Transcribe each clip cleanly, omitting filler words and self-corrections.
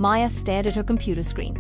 Maya stared at her computer screen.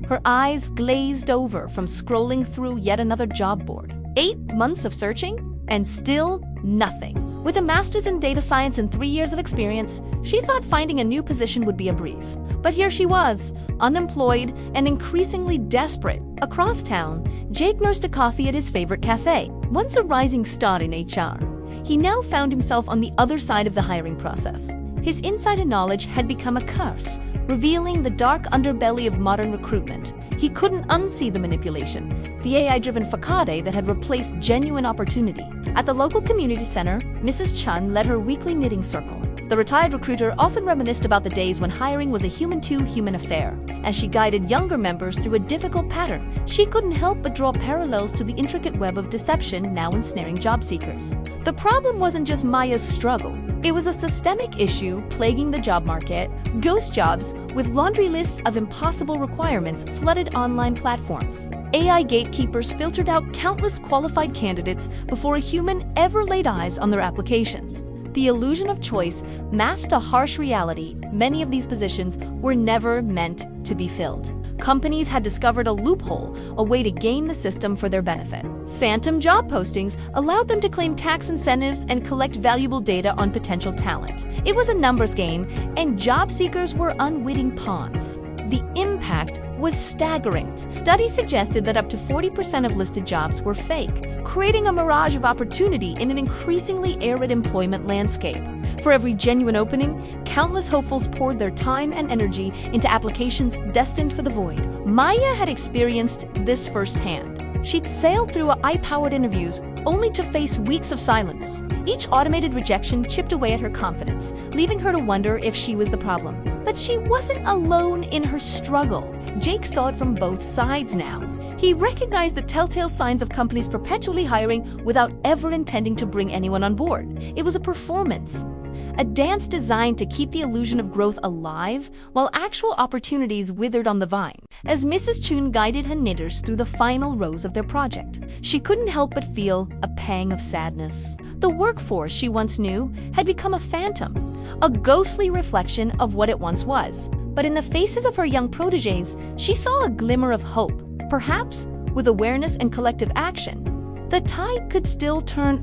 Her eyes glazed over from scrolling through yet another job board. 8 months of searching, and still nothing. With a master's in data science and 3 years of experience, she thought finding a new position would be a breeze. But here she was, unemployed and increasingly desperate. Across town, Jake nursed a coffee at his favorite cafe. Once a rising star in HR, he now found himself on the other side of the hiring process. His insider knowledge had become a curse, revealing the dark underbelly of modern recruitment. He couldn't unsee the manipulation, the AI-driven facade that had replaced genuine opportunity. At the local community center, Mrs. Chun led her weekly knitting circle. The retired recruiter often reminisced about the days when hiring was a human-to-human affair. As she guided younger members through a difficult pattern, she couldn't help but draw parallels to the intricate web of deception now ensnaring job seekers. The problem wasn't just Maya's struggle. It was a systemic issue plaguing the job market. Ghost jobs with laundry lists of impossible requirements flooded online platforms. AI gatekeepers filtered out countless qualified candidates before a human ever laid eyes on their applications. The illusion of choice masked a harsh reality. Many of these positions were never meant to be filled. Companies had discovered a loophole, a way to game the system for their benefit. Phantom job postings allowed them to claim tax incentives and collect valuable data on potential talent. It was a numbers game, and job seekers were unwitting pawns. The impact was staggering. Studies suggested that up to 40% of listed jobs were fake, creating a mirage of opportunity in an increasingly arid employment landscape. For every genuine opening, countless hopefuls poured their time and energy into applications destined for the void. Maya had experienced this firsthand. She'd sailed through AI-powered interviews only to face weeks of silence. Each automated rejection chipped away at her confidence, leaving her to wonder if she was the problem. But she wasn't alone in her struggle. Jake saw it from both sides now. He recognized the telltale signs of companies perpetually hiring without ever intending to bring anyone on board. It was a performance, a dance designed to keep the illusion of growth alive while actual opportunities withered on the vine. As Mrs. Chun guided her knitters through the final rows of their project, she couldn't help but feel a pang of sadness. The workforce she once knew had become a phantom, a ghostly reflection of what it once was. But in the faces of her young protégés, she saw a glimmer of hope. Perhaps, with awareness and collective action, the tide could still turn